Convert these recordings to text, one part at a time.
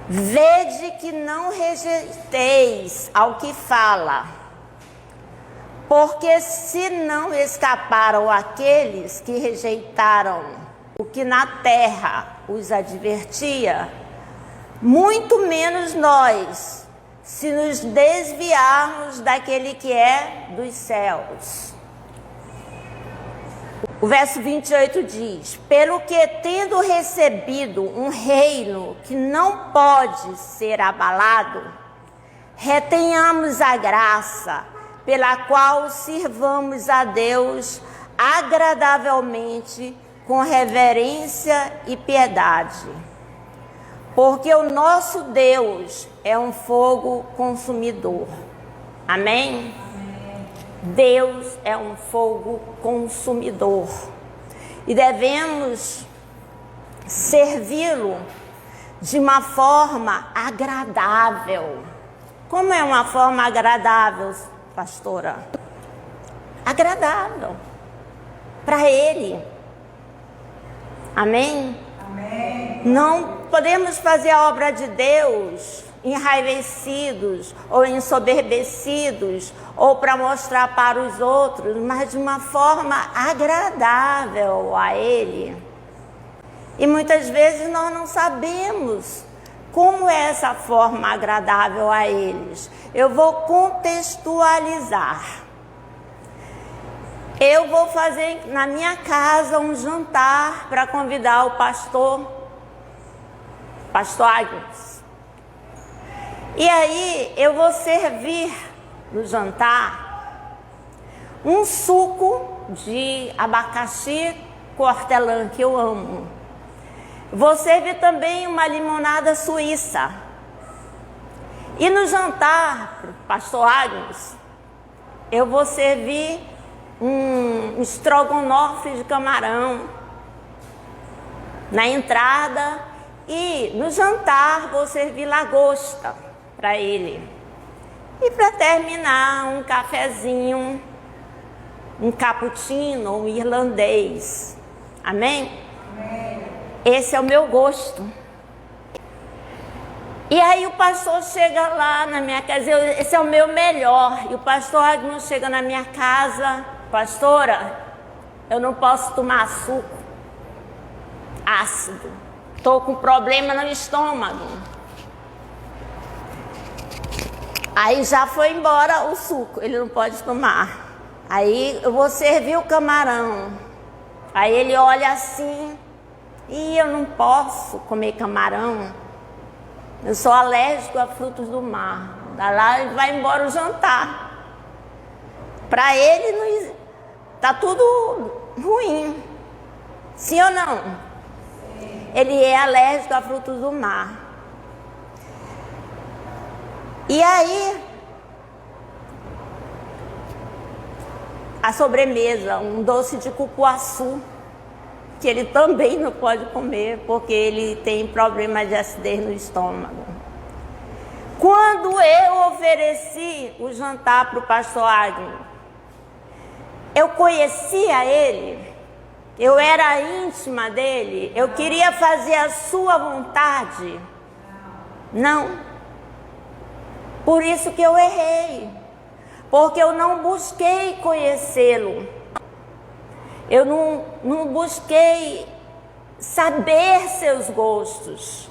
Vede que não rejeiteis ao que fala, porque se não escaparam aqueles que rejeitaram o que na terra os advertia, muito menos nós, se nos desviarmos daquele que é dos céus. O verso 28 diz: pelo que, tendo recebido um reino que não pode ser abalado, retenhamos a graça pela qual sirvamos a Deus agradavelmente, com reverência e piedade. Porque o nosso Deus é um fogo consumidor. Amém? Deus é um fogo consumidor e devemos servi-lo de uma forma agradável. Como é uma forma agradável, pastora? Agradável para Ele. Amém? Amém. Não podemos fazer a obra de Deus enraivecidos ou ensoberbecidos ou para mostrar para os outros, mas de uma forma agradável a Ele. E muitas vezes nós não sabemos como é essa forma agradável a eles. Eu vou contextualizar. Eu vou fazer na minha casa um jantar para convidar o pastor Agnes. E aí eu vou servir no jantar um suco de abacaxi com hortelã, que eu amo. Vou servir também uma limonada suíça. E no jantar, pastor Agnes, eu vou servir um estrogonofe de camarão na entrada, e no jantar vou servir lagosta para ele. E para terminar, um cafezinho, um cappuccino, um irlandês. Amém? Amém. Esse é o meu gosto. E aí o pastor chega lá na minha casa, esse é o meu melhor. E o pastor Agnes chega na minha casa: pastora, eu não posso tomar suco ácido. Estou com problema no estômago. Aí já foi embora o suco, ele não pode tomar. Aí eu vou servir o camarão. Aí ele olha assim: e eu não posso comer camarão. Eu sou alérgico a frutos do mar. Da lá ele vai embora o jantar. Para ele não, tá tudo ruim. Sim ou não? Sim. Ele é alérgico a frutos do mar. E aí, a sobremesa, um doce de cupuaçu, que ele também não pode comer, porque ele tem problema de acidez no estômago. Quando eu ofereci o jantar para o pastor Agnes, eu conhecia ele, eu era íntima dele, eu queria fazer a sua vontade. Não. Por isso que eu errei, porque eu não busquei conhecê-lo. Eu não busquei saber seus gostos.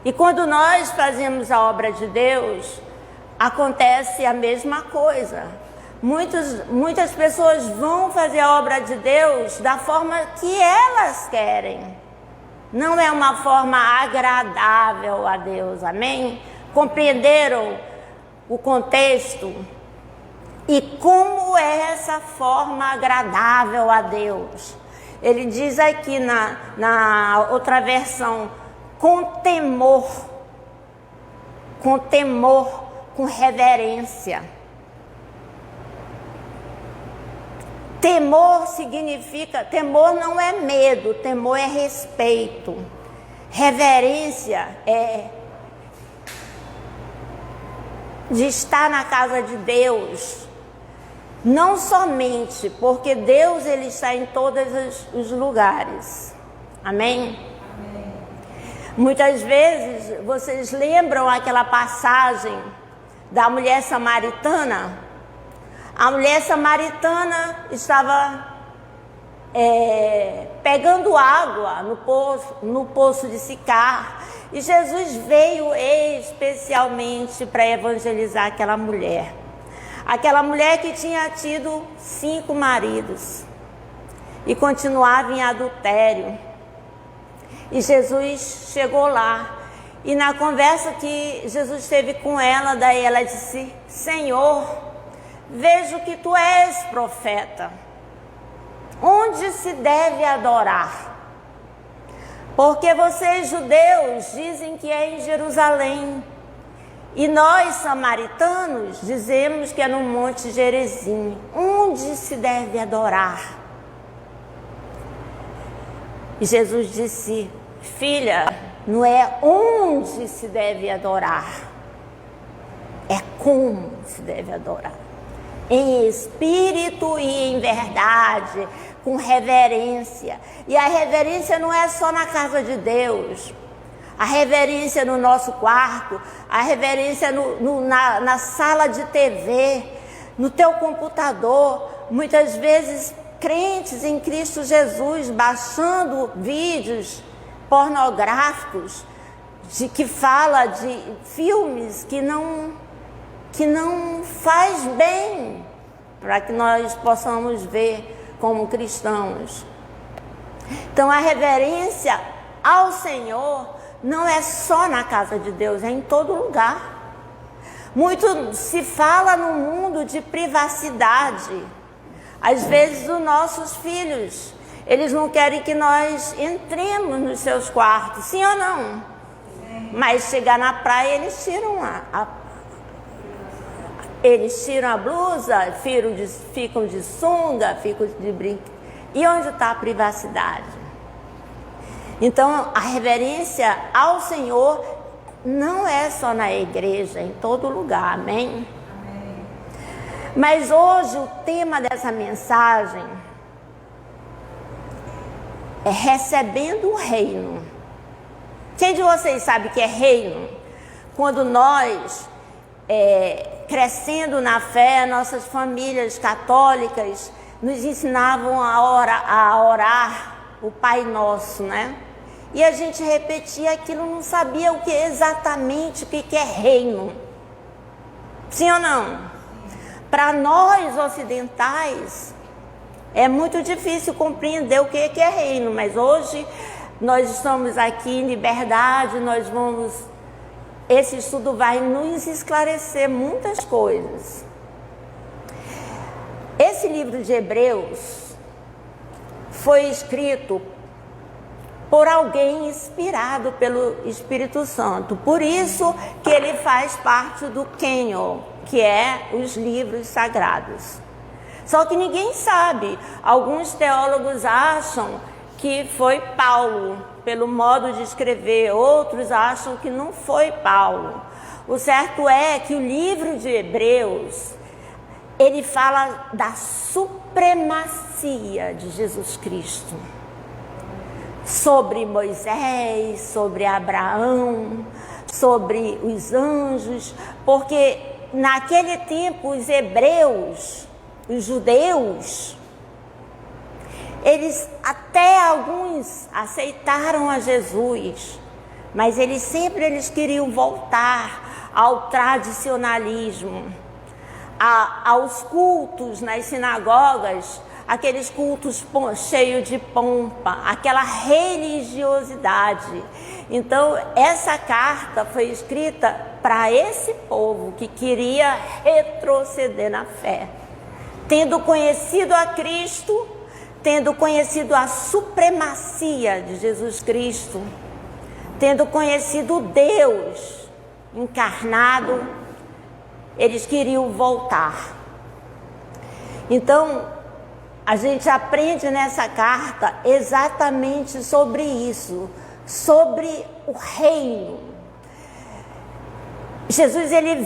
E quando nós fazemos a obra de Deus, acontece a mesma coisa. Muitas pessoas vão fazer a obra de Deus da forma que elas querem. Não é uma forma agradável a Deus, amém? Compreenderam o contexto? E como é essa forma agradável a Deus? Ele diz aqui na outra versão: com temor, com reverência. Temor significa, temor não é medo, temor é respeito. Reverência é de estar na casa de Deus, não somente porque Deus ele está em todos os lugares, amém? Amém. Muitas vezes, vocês lembram aquela passagem da mulher samaritana? A mulher samaritana estava pegando água no poço de Sicar, e Jesus veio especialmente para evangelizar aquela mulher. Aquela mulher que tinha tido 5 maridos e continuava em adultério. E Jesus chegou lá, e na conversa que Jesus teve com ela, daí ela disse: Senhor, vejo que tu és profeta. Onde se deve adorar? Porque vocês judeus dizem que é em Jerusalém, e nós samaritanos dizemos que é no Monte Gerizim. Onde se deve adorar? E Jesus disse: filha, não é onde se deve adorar, é como se deve adorar. Em espírito e em verdade, com reverência. E a reverência não é só na casa de Deus. A reverência no nosso quarto, a reverência na sala de TV, no teu computador. Muitas vezes crentes em Cristo Jesus baixando vídeos pornográficos que fala de filmes que não faz bem para que nós possamos ver como cristãos. Então a reverência ao Senhor não é só na casa de Deus, é em todo lugar. Muito se fala no mundo de privacidade. Às vezes os nossos filhos, eles não querem que nós entremos nos seus quartos, sim ou não? Mas chegar na praia, eles tiram a blusa, ficam de sunga, ficam de brinco. E onde está a privacidade? Então, a reverência ao Senhor não é só na igreja, é em todo lugar, amém? Amém. Mas hoje o tema dessa mensagem é recebendo o reino. Quem de vocês sabe que é reino? Quando nós, crescendo na fé, nossas famílias católicas nos ensinavam a orar o Pai Nosso, né? E a gente repetia aquilo, não sabia exatamente o que é reino. Sim ou não? Para nós ocidentais, é muito difícil compreender o que é reino, mas hoje nós estamos aqui em liberdade, esse estudo vai nos esclarecer muitas coisas. Esse livro de Hebreus foi escrito por alguém inspirado pelo Espírito Santo. Por isso que ele faz parte do Cânon, que é os livros sagrados. Só que ninguém sabe. Alguns teólogos acham que foi Paulo, pelo modo de escrever. Outros acham que não foi Paulo. O certo é que o livro de Hebreus, ele fala da supremacia de Jesus Cristo. Sobre Moisés, sobre Abraão, sobre os anjos, porque naquele tempo os hebreus, os judeus, eles até alguns aceitaram a Jesus, mas eles queriam voltar ao tradicionalismo, aos cultos nas sinagogas, aqueles cultos cheios de pompa, aquela religiosidade. Então, essa carta foi escrita para esse povo que queria retroceder na fé. Tendo conhecido a Cristo, tendo conhecido a supremacia de Jesus Cristo, tendo conhecido Deus encarnado, eles queriam voltar. Então, a gente aprende nessa carta exatamente sobre isso, sobre o reino. Jesus, ele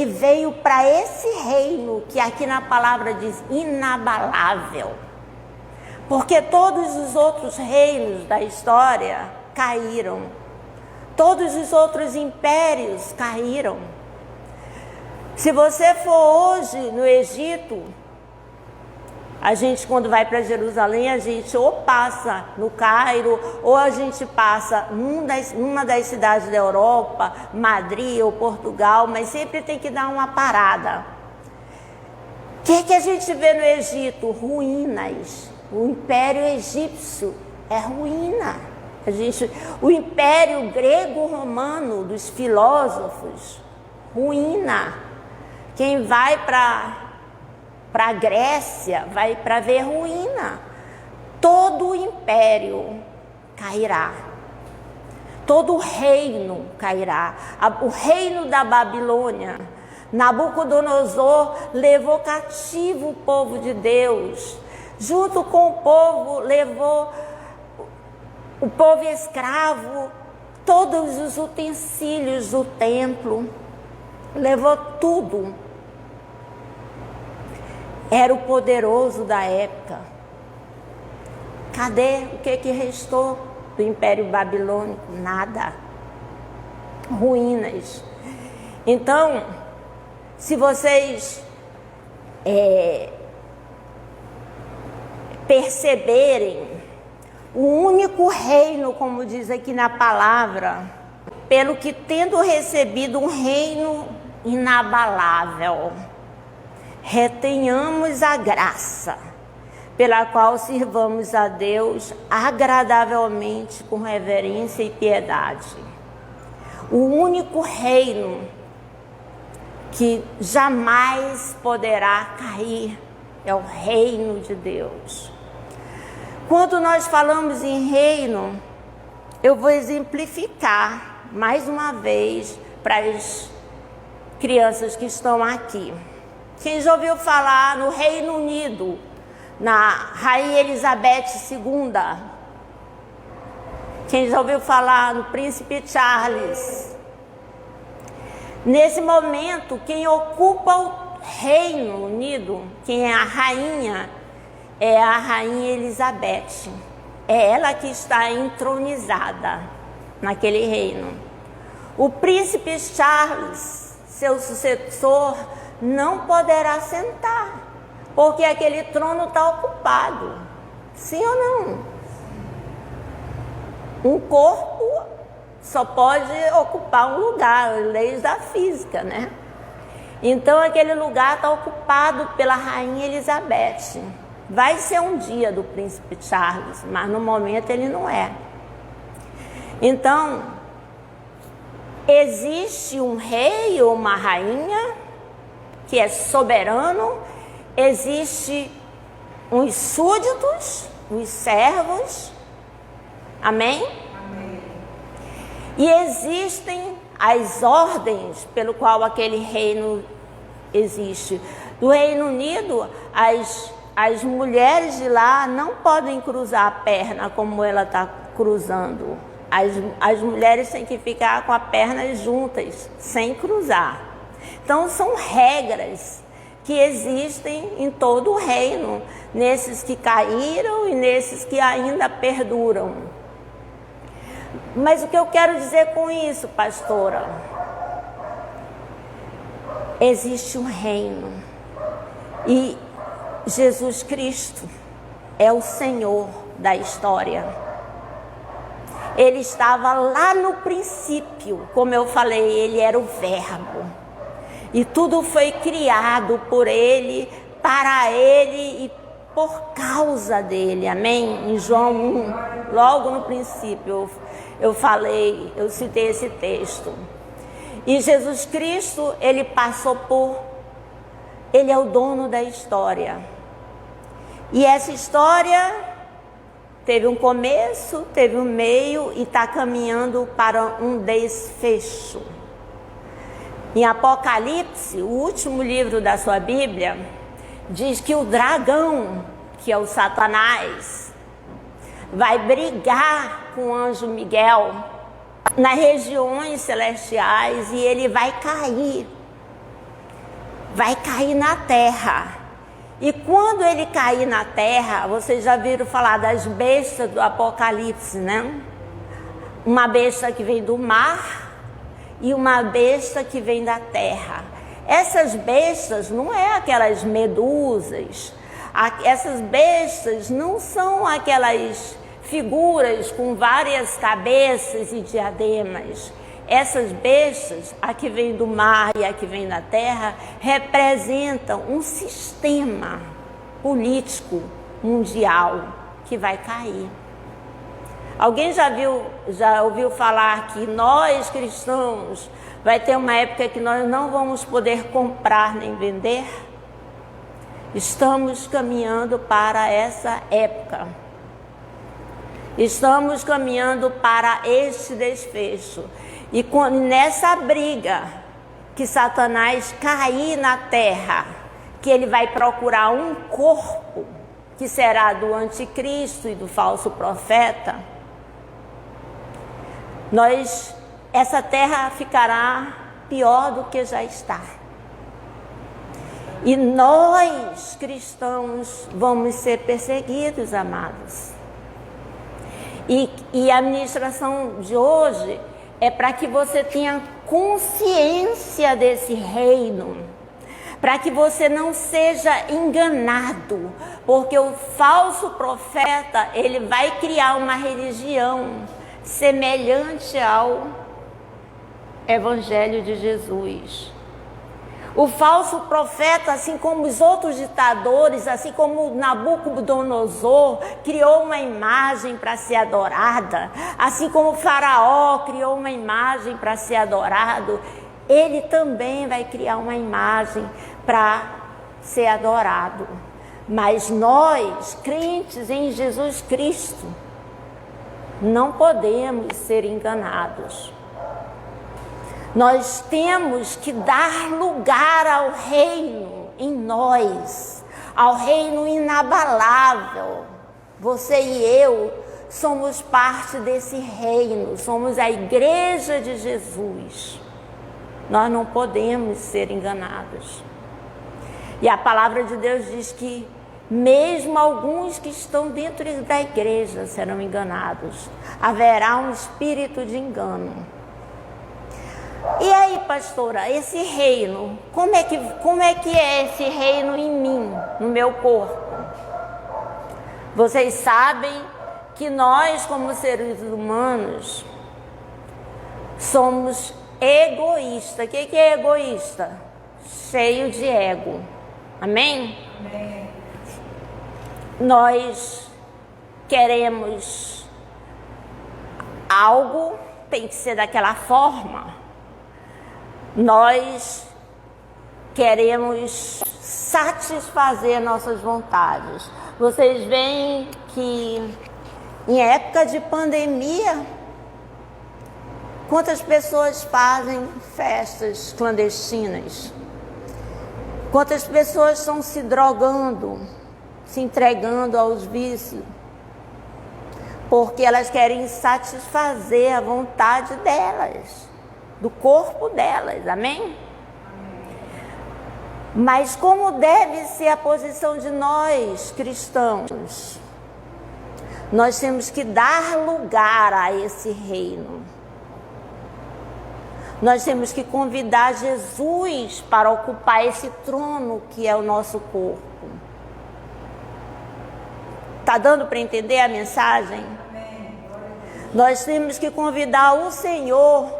veio para esse reino que aqui na palavra diz inabalável. Porque todos os outros reinos da história caíram. Todos os outros impérios caíram. Se você for hoje no Egito, a gente quando vai para Jerusalém, a gente ou passa no Cairo, ou a gente passa numa das cidades da Europa, Madrid ou Portugal, mas sempre tem que dar uma parada. O que a gente vê no Egito? Ruínas. O Império Egípcio é ruína. O Império Grego-Romano dos filósofos, ruína. Quem vai para a Grécia vai para ver ruína. Todo o império cairá. Todo o reino cairá. O reino da Babilônia, Nabucodonosor levou cativo o povo de Deus. Junto com o povo, levou o povo escravo, todos os utensílios do templo, levou tudo. Era o poderoso da época. Cadê? O que restou do Império Babilônico? Nada. Ruínas. Então, se vocês perceberem, o único reino, como diz aqui na palavra, pelo que tendo recebido um reino inabalável, retenhamos a graça, pela qual sirvamos a Deus agradavelmente com reverência e piedade. O único reino que jamais poderá cair é o reino de Deus. Quando nós falamos em reino, eu vou exemplificar mais uma vez para as crianças que estão aqui. Quem já ouviu falar no Reino Unido, na Rainha Elizabeth II? Quem já ouviu falar no Príncipe Charles? Nesse momento, quem ocupa o Reino Unido, quem é a rainha, é a Rainha Elizabeth. É ela que está entronizada naquele reino. O Príncipe Charles, seu sucessor, não poderá sentar, porque aquele trono está ocupado. Sim ou não? Um corpo só pode ocupar um lugar, leis da física, né? Então aquele lugar está ocupado pela Rainha Elizabeth. Vai ser um dia do Príncipe Charles, mas no momento ele não é. Então, existe um rei ou uma rainha que é soberano, existe uns súditos, os servos, amém? Amém. E existem as ordens pelo qual aquele reino existe. Do Reino Unido, as mulheres de lá não podem cruzar a perna como ela está cruzando. As mulheres têm que ficar com as pernas juntas, sem cruzar. Então, são regras que existem em todo o reino, nesses que caíram e nesses que ainda perduram. Mas o que eu quero dizer com isso, pastora? Existe um reino e Jesus Cristo é o Senhor da história. Ele estava lá no princípio, como eu falei, ele era o Verbo. E tudo foi criado por ele, para ele e por causa dele, amém? Em João 1, logo no princípio, eu citei esse texto. E Jesus Cristo, ele é o dono da história. E essa história teve um começo, teve um meio e está caminhando para um desfecho. Em Apocalipse, o último livro da sua Bíblia, diz que o dragão, que é o Satanás, vai brigar com o anjo Miguel nas regiões celestiais e ele vai cair na terra. E quando ele cair na terra, vocês já viram falar das bestas do Apocalipse, né? Uma besta que vem do mar e uma besta que vem da terra. Essas bestas não é aquelas medusas, essas bestas não são aquelas figuras com várias cabeças e diademas. Essas bestas, a que vem do mar e a que vem da terra, representam um sistema político mundial que vai cair. Alguém já ouviu falar que nós cristãos vai ter uma época que nós não vamos poder comprar nem vender? Estamos caminhando para essa época. Estamos caminhando para este desfecho. E nessa briga que Satanás cair na terra, que ele vai procurar um corpo que será do anticristo e do falso profeta, essa terra ficará pior do que já está. E nós, cristãos, vamos ser perseguidos, amados. E a ministração de hoje é para que você tenha consciência desse reino, para que você não seja enganado, porque o falso profeta, ele vai criar uma religião semelhante ao Evangelho de Jesus. O falso profeta, assim como os outros ditadores, assim como Nabucodonosor criou uma imagem para ser adorada, assim como o Faraó criou uma imagem para ser adorado, ele também vai criar uma imagem para ser adorado. Mas nós, crentes em Jesus Cristo, não podemos ser enganados. Nós temos que dar lugar ao reino em nós, ao reino inabalável. Você e eu somos parte desse reino, somos a igreja de Jesus. Nós não podemos ser enganados. E a palavra de Deus diz que mesmo alguns que estão dentro da igreja serão enganados. Haverá um espírito de engano. E aí, pastora, esse reino, como é que é esse reino em mim, no meu corpo? Vocês sabem que nós, como seres humanos, somos egoístas. O que é egoísta? Cheio de ego. Amém? Amém. Nós queremos algo, tem que ser daquela forma. Nós queremos satisfazer nossas vontades. Vocês veem que em época de pandemia, quantas pessoas fazem festas clandestinas? Quantas pessoas estão se drogando, se entregando aos vícios? Porque elas querem satisfazer a vontade delas, do corpo delas, amém? Mas como deve ser a posição de nós, cristãos? Nós temos que dar lugar a esse reino. Nós temos que convidar Jesus para ocupar esse trono que é o nosso corpo. Está dando para entender a mensagem? Nós temos que convidar o Senhor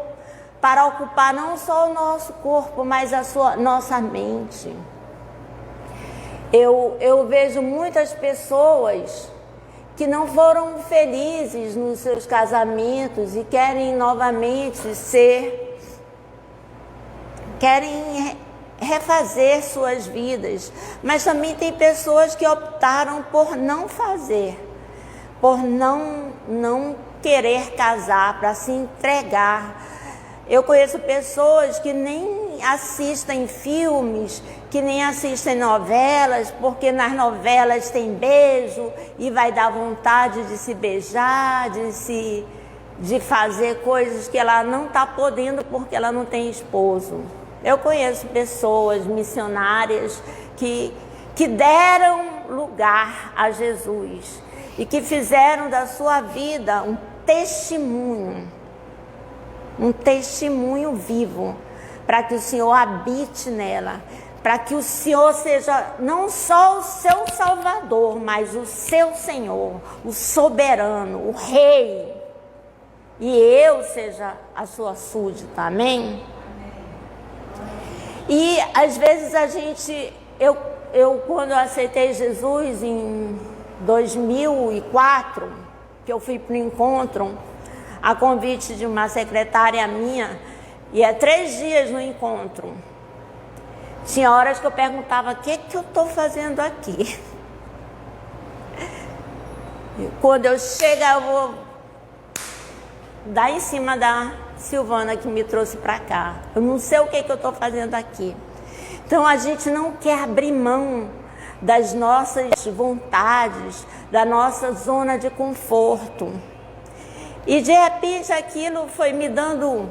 para ocupar não só o nosso corpo, mas nossa mente. Eu vejo muitas pessoas que não foram felizes nos seus casamentos e querem novamente querem refazer suas vidas. Mas também tem pessoas que optaram por não fazer, por não querer casar, para se entregar. Eu conheço pessoas que nem assistem filmes, que nem assistem novelas, porque nas novelas tem beijo e vai dar vontade de se beijar, de fazer coisas que ela não está podendo porque ela não tem esposo. Eu conheço pessoas missionárias que que deram lugar a Jesus e que fizeram da sua vida um testemunho vivo, para que o Senhor habite nela, para que o Senhor seja não só o seu Salvador, mas o seu Senhor, o soberano, o Rei, e eu seja a sua súdita, amém? E às vezes eu quando eu aceitei Jesus em 2004, que eu fui para o encontro, a convite de uma secretária minha, e 3 dias no encontro. Tinha horas que eu perguntava, o que eu estou fazendo aqui? Quando eu chegar, eu vou dar em cima da Silvana que me trouxe para cá. Eu não sei o que eu estou fazendo aqui. Então a gente não quer abrir mão das nossas vontades, da nossa zona de conforto. E de repente aquilo foi me dando,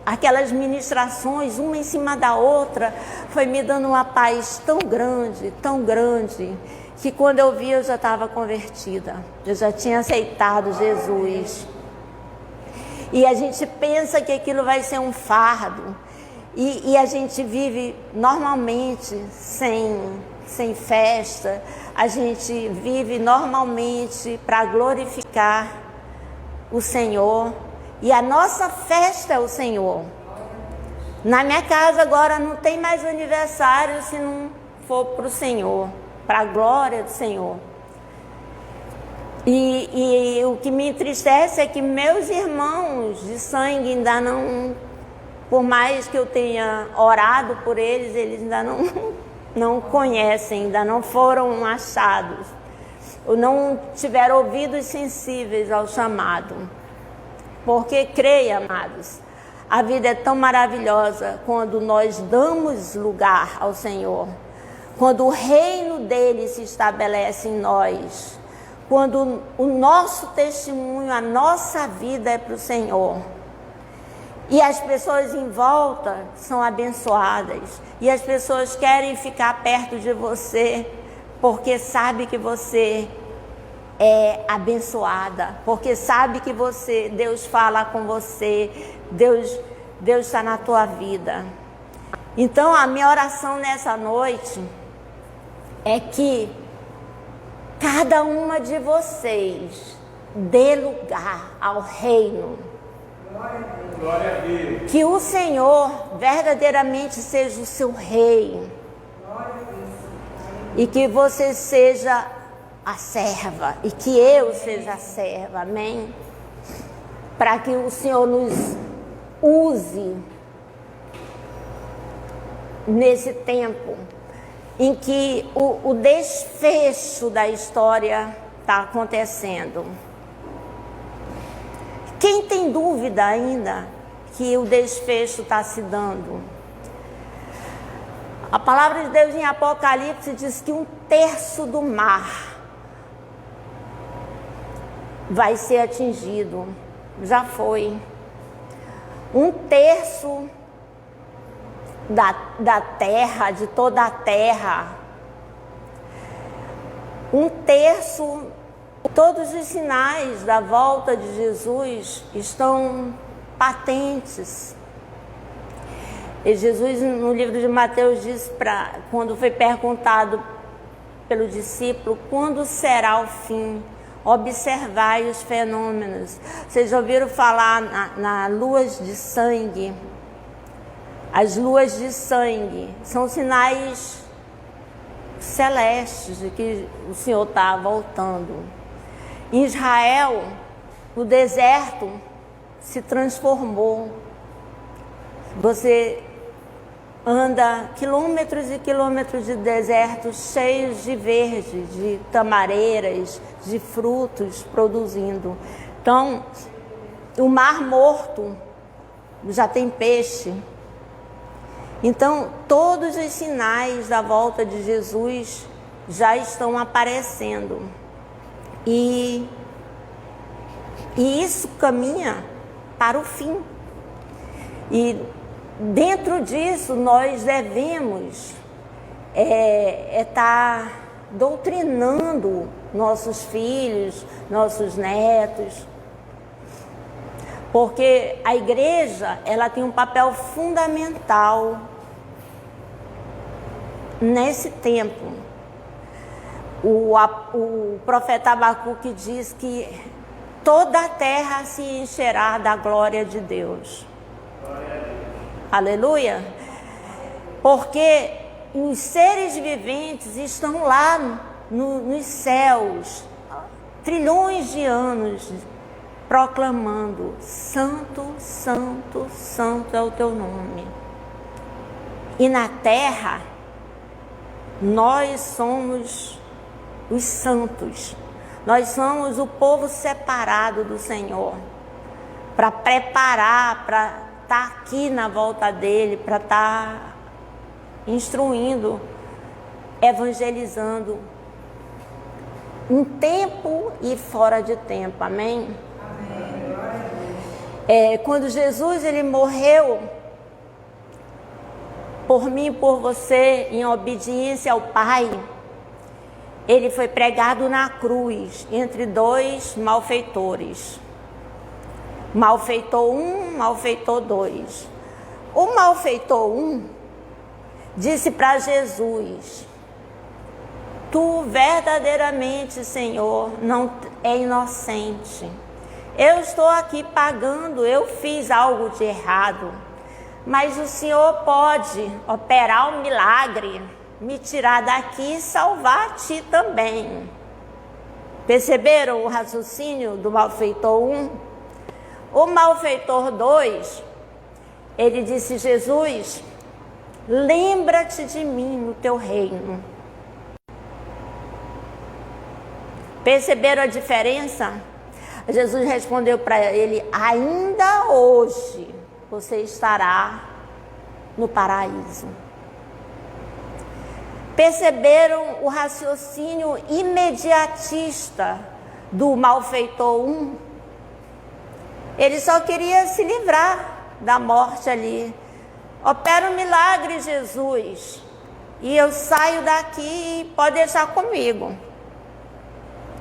aquelas ministrações, uma em cima da outra, foi me dando uma paz tão grande, que quando eu vi eu já estava convertida. Eu já tinha aceitado Jesus. E a gente pensa que aquilo vai ser um fardo. E a gente vive normalmente sem festa. A gente vive normalmente para glorificar o Senhor. E a nossa festa é o Senhor. Na minha casa agora não tem mais aniversário se não for para o Senhor, para a glória do Senhor. E o que me entristece é que meus irmãos de sangue ainda não, por mais que eu tenha orado por eles, eles ainda não conhecem, ainda não foram achados, ou não tiveram ouvidos sensíveis ao chamado. Porque creia, amados, a vida é tão maravilhosa quando nós damos lugar ao Senhor, quando o reino dele se estabelece em nós, quando o nosso testemunho, a nossa vida é para o Senhor. E as pessoas em volta são abençoadas, e as pessoas querem ficar perto de você, porque sabe que você é abençoada, porque sabe que Deus fala com você, Deus está na tua vida. Então a minha oração nessa noite é que cada uma de vocês dê lugar ao reino. Glória a Deus. Que o Senhor verdadeiramente seja o seu rei. E que você seja a serva, e que eu seja a serva, amém? Para que o Senhor nos use nesse tempo em que o desfecho da história está acontecendo. Quem tem dúvida ainda que o desfecho está se dando? A palavra de Deus em Apocalipse diz que 1/3 do mar vai ser atingido. Já foi. 1/3 da terra, de toda a terra. 1/3, todos os sinais da volta de Jesus estão patentes. E Jesus, no livro de Mateus, diz, quando foi perguntado pelo discípulo, quando será o fim? Observai os fenômenos. Vocês já ouviram falar na luas de sangue? As luas de sangue são sinais celestes de que o Senhor está voltando. Em Israel, o deserto se transformou. Você anda quilômetros e quilômetros de desertos cheios de verde, de tamareiras, de frutos produzindo. Então, o Mar Morto já tem peixe. Então, todos os sinais da volta de Jesus já estão aparecendo. E isso caminha para o fim. E dentro disso, nós devemos tá doutrinando nossos filhos, nossos netos. Porque a igreja, ela tem um papel fundamental nesse tempo. O profeta Abacuque diz que toda a terra se encherá da glória de Deus. Aleluia! Porque os seres viventes estão lá nos céus, trilhões de anos, proclamando: Santo, Santo, Santo é o teu nome. E na terra, nós somos os santos. Nós somos o povo separado do Senhor, para preparar, para estar aqui na volta dele, para estar instruindo, evangelizando, em tempo e fora de tempo. Amém? Quando Jesus ele morreu por mim e por você, em obediência ao Pai, ele foi pregado na cruz entre dois malfeitores. Malfeitor 1, malfeitor 2. O malfeitor 1 disse para Jesus: Tu verdadeiramente, Senhor, não é inocente. Eu estou aqui pagando, eu fiz algo de errado, mas o Senhor pode operar um milagre, me tirar daqui e salvar a ti também. Perceberam o raciocínio do malfeitor 1? O malfeitor 2, ele disse: Jesus, lembra-te de mim no teu reino. Perceberam a diferença? Jesus respondeu para ele: ainda hoje você estará no paraíso. Perceberam o raciocínio imediatista do malfeitor 1? Ele só queria se livrar da morte ali. Opera um milagre, Jesus, e eu saio daqui e pode deixar comigo.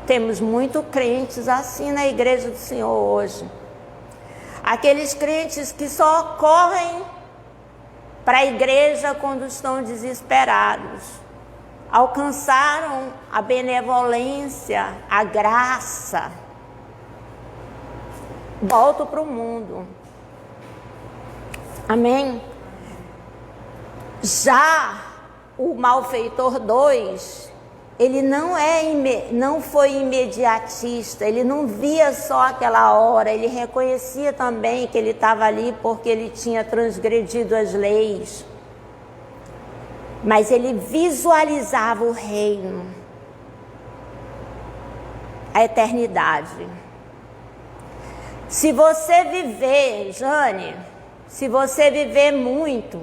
Temos muitos crentes assim na igreja do Senhor hoje. Aqueles crentes que só correm para a igreja quando estão desesperados. Alcançaram a benevolência, a graça. Voltam para o mundo. Amém? Já o malfeitor 2, ele não foi imediatista, ele não via só aquela hora, ele reconhecia também que ele estava ali porque ele tinha transgredido as leis. Mas ele visualizava o reino, a eternidade. Se você viver, Jane, se você viver muito,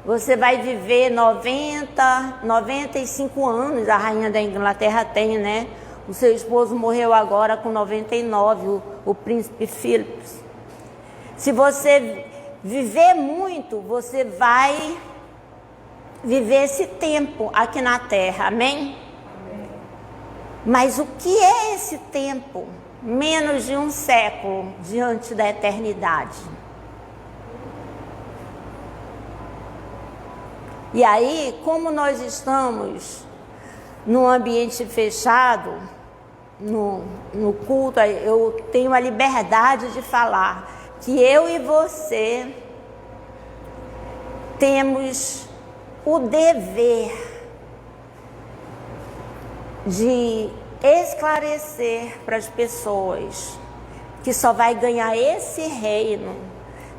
você vai viver 95 anos, a rainha da Inglaterra tem, né? O seu esposo morreu agora com 99, o príncipe Philip. Se você viver muito, você vai viver esse tempo aqui na terra, amém? Mas o que é esse tempo? Menos de um século diante da eternidade. E aí, como nós estamos num ambiente fechado, no culto, eu tenho a liberdade de falar que eu e você temos o dever de esclarecer para as pessoas que só vai ganhar esse reino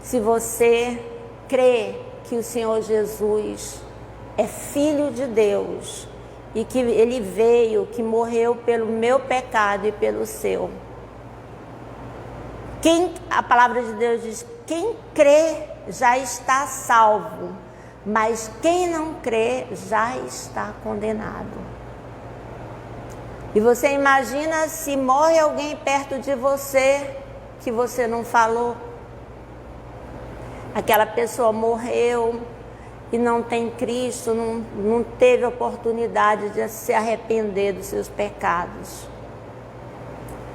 se você crê que o Senhor Jesus é Filho de Deus e que Ele veio, que morreu pelo meu pecado e pelo seu. A palavra de Deus diz: quem crê já está salvo, mas quem não crê já está condenado. E você imagina se morre alguém perto de você que você não falou. Aquela pessoa morreu e não tem Cristo, não teve oportunidade de se arrepender dos seus pecados.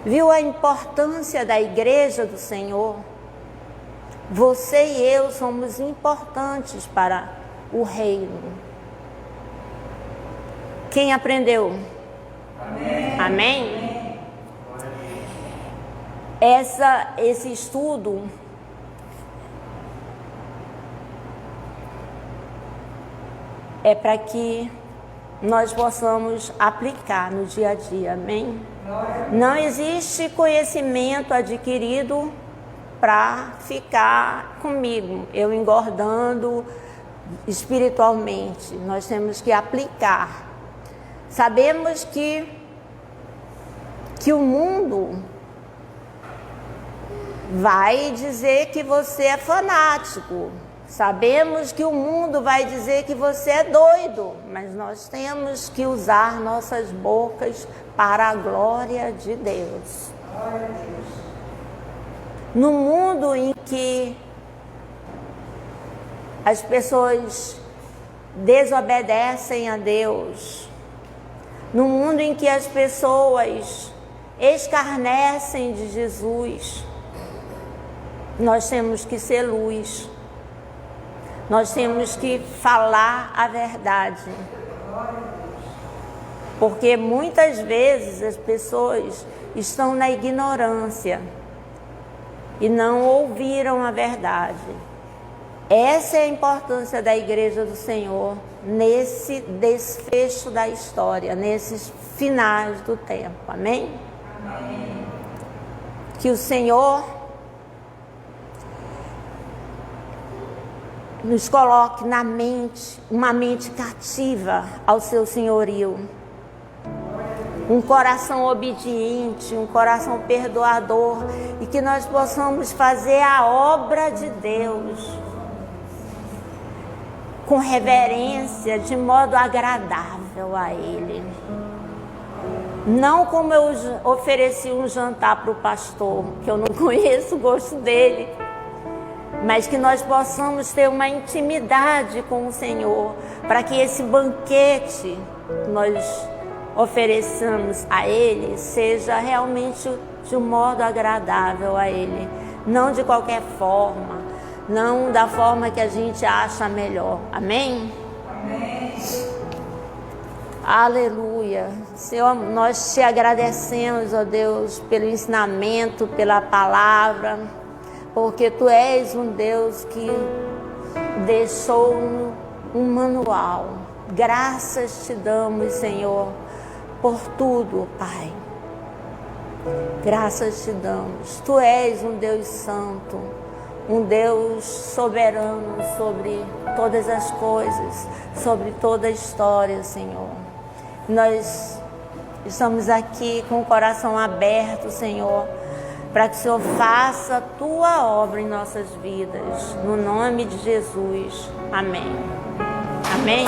Viu a importância da igreja do Senhor? Você e eu somos importantes para o reino. Quem aprendeu? Amém? Amém? Esse estudo é para que nós possamos aplicar no dia a dia, amém? Não existe conhecimento adquirido para ficar comigo, eu engordando espiritualmente. Nós temos que aplicar. Sabemos que o mundo vai dizer que você é fanático. Sabemos que o mundo vai dizer que você é doido, mas nós temos que usar nossas bocas para a glória de Deus. No mundo em que as pessoas desobedecem a Deus, no mundo em que as pessoas escarnecem de Jesus, nós temos que ser luz. Nós temos que falar a verdade. Porque muitas vezes as pessoas estão na ignorância e não ouviram a verdade. Essa é a importância da igreja do Senhor nesse desfecho da história, nesses finais do tempo. Amém? Amém. Que o Senhor nos coloque na mente, uma mente cativa ao seu senhorio, um coração obediente, um coração perdoador, e que nós possamos fazer a obra de Deus com reverência, de modo agradável a Ele. Não como eu ofereci um jantar para o pastor, que eu não conheço o gosto dele, mas que nós possamos ter uma intimidade com o Senhor, para que esse banquete que nós ofereçamos a Ele seja realmente de um modo agradável a Ele, não de qualquer forma, não da forma que a gente acha melhor. Amém? Amém. Aleluia. Senhor, nós te agradecemos, ó Deus, pelo ensinamento, pela palavra, porque Tu és um Deus que deixou um manual. Graças Te damos, Senhor, por tudo, Pai. Graças Te damos. Tu és um Deus santo, um Deus soberano sobre todas as coisas, sobre toda a história, Senhor. Nós estamos aqui com o coração aberto, Senhor, para que o Senhor faça a Tua obra em nossas vidas, no nome de Jesus. Amém. Amém.